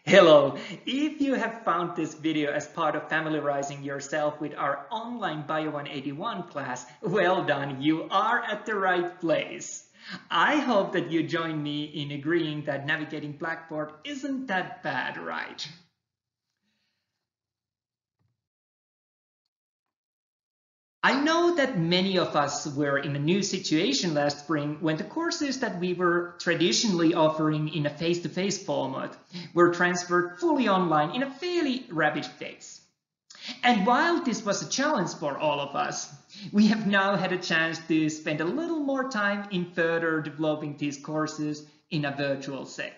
Hello! If you have found this video as part of familiarizing yourself with our online BIO181 class, well done, you are at the right place. I hope that you join me in agreeing that navigating Blackboard isn't that bad, right? I know that many of us were in a new situation last spring when the courses that we were traditionally offering in a face-to-face format were transferred fully online in a fairly rapid pace. And while this was a challenge for all of us, we have now had a chance to spend a little more time in further developing these courses in a virtual setting.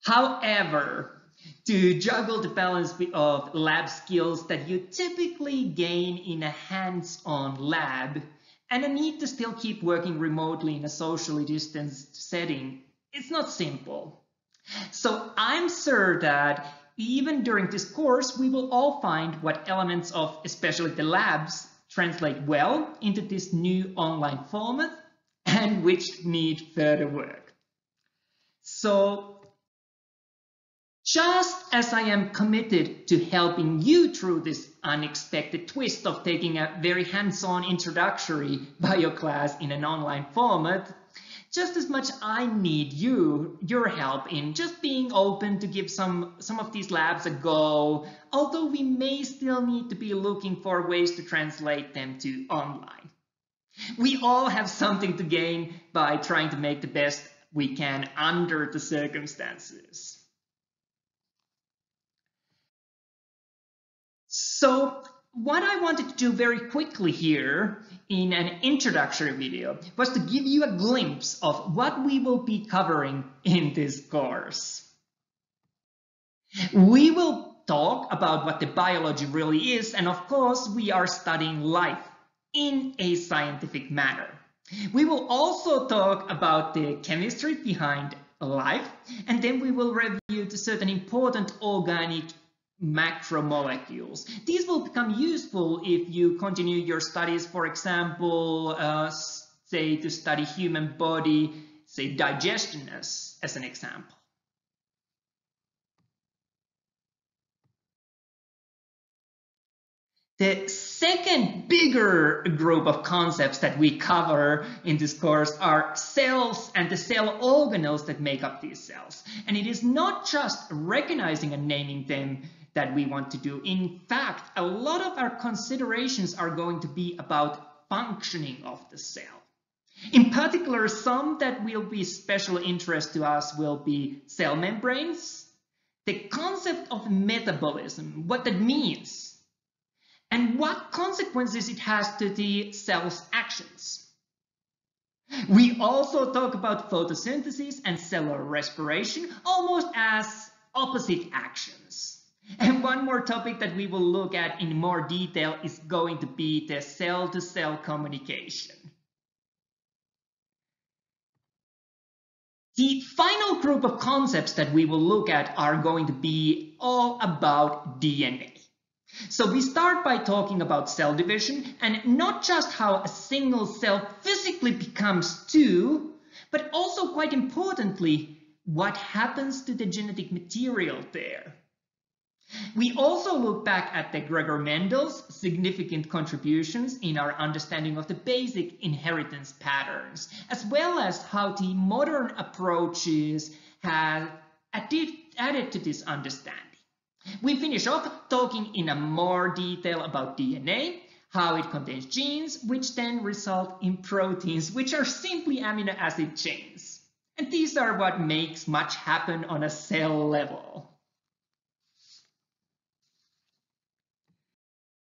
However, to juggle the balance of lab skills that you typically gain in a hands-on lab and a need to still keep working remotely in a socially distanced setting, it's not simple. So I'm sure that even during this course, we will all find what elements of especially the labs translate well into this new online format and which need further work. So just as I am committed to helping you through this unexpected twist of taking a very hands-on introductory bio class in an online format, just as much I need your help in just being open to give some of these labs a go, although we may still need to be looking for ways to translate them to online. We all have something to gain by trying to make the best we can under the circumstances. So what I wanted to do very quickly here in an introductory video was to give you a glimpse of what we will be covering in this course. We will talk about what the biology really is, and of course we are studying life in a scientific manner. We will also talk about the chemistry behind life, and then we will review the certain important organic macromolecules. These will become useful if you continue your studies, for example, say to study human body, say digestion as an example. The second bigger group of concepts that we cover in this course are cells and the cell organelles that make up these cells. And it is not just recognizing and naming them that we want to do. In fact, a lot of our considerations are going to be about functioning of the cell. In particular, some that will be special interest to us will be cell membranes, the concept of metabolism, what that means, and what consequences it has to the cell's actions. We also talk about photosynthesis and cellular respiration almost as opposite actions. And one more topic that we will look at in more detail is going to be the cell-to-cell communication. The final group of concepts that we will look at are going to be all about DNA. So we start by talking about cell division, and not just how a single cell physically becomes two, but also quite importantly, what happens to the genetic material there. We also look back at the Gregor Mendel's significant contributions in our understanding of the basic inheritance patterns, as well as how the modern approaches have added to this understanding. We finish off talking in a more detail about DNA, how it contains genes, which then result in proteins, which are simply amino acid chains. And these are what makes much happen on a cell level.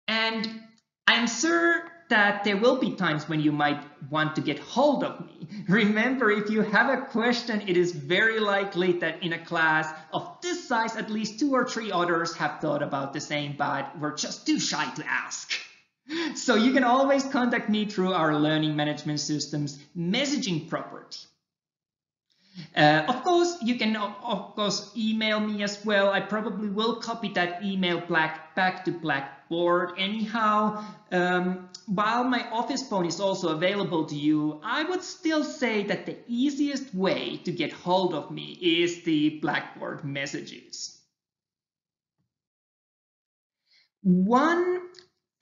And I'm sure that there will be times when you might want to get hold of me. Remember, if you have a question, it is very likely that in a class of this size, at least 2 or 3 others have thought about the same, but were just too shy to ask. So you can always contact me through our learning management system's messaging property. Of course, you can email me as well. I probably will copy that email back to Blackboard anyhow. While my office phone is also available to you, I would still say that the easiest way to get hold of me is the Blackboard messages. One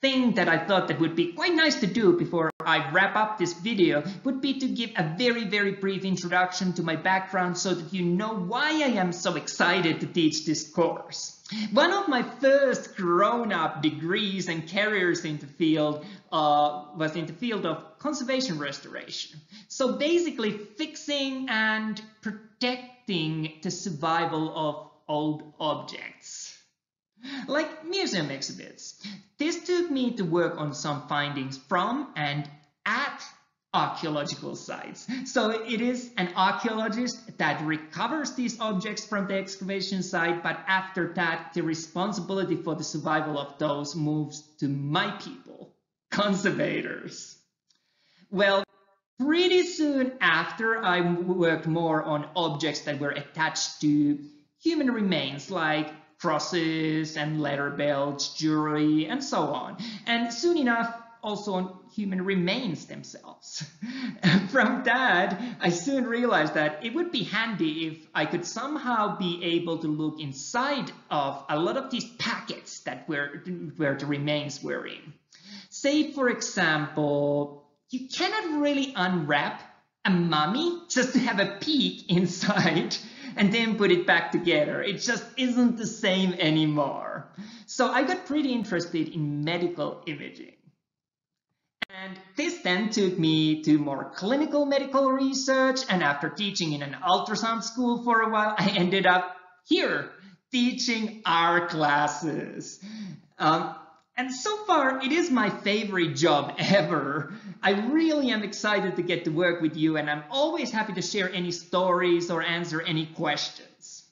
thing that I thought that would be quite nice to do before I wrap up this video would be to give a very brief introduction to my background so that you know why I am so excited to teach this course. One of my first grown-up degrees and careers in the field was in the field of conservation restoration. So basically fixing and protecting the survival of old objects, like museum exhibits. This took me to work on some findings from and at archaeological sites. So it is an archaeologist that recovers these objects from the excavation site, but after that, the responsibility for the survival of those moves to my people, conservators. Well, pretty soon after, I worked more on objects that were attached to human remains, like crosses and leather belts, jewelry, and so on. And soon enough, also on human remains themselves. From that, I soon realized that it would be handy if I could somehow be able to look inside of a lot of these packets that where the remains were in. Say, for example, you cannot really unwrap a mummy just to have a peek inside and then put it back together. It just isn't the same anymore. So I got pretty interested in medical imaging. And this then took me to more clinical medical research, and after teaching in an ultrasound school for a while, I ended up here teaching our classes. And so far, it is my favorite job ever. I really am excited to get to work with you, and I'm always happy to share any stories or answer any questions.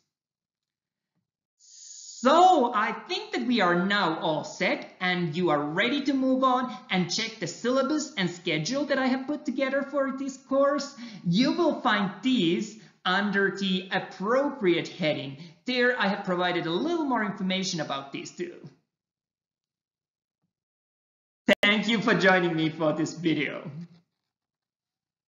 So I think that we are now all set, and you are ready to move on and check the syllabus and schedule that I have put together for this course. You will find these under the appropriate heading. There I have provided a little more information about these too. Thank you for joining me for this video.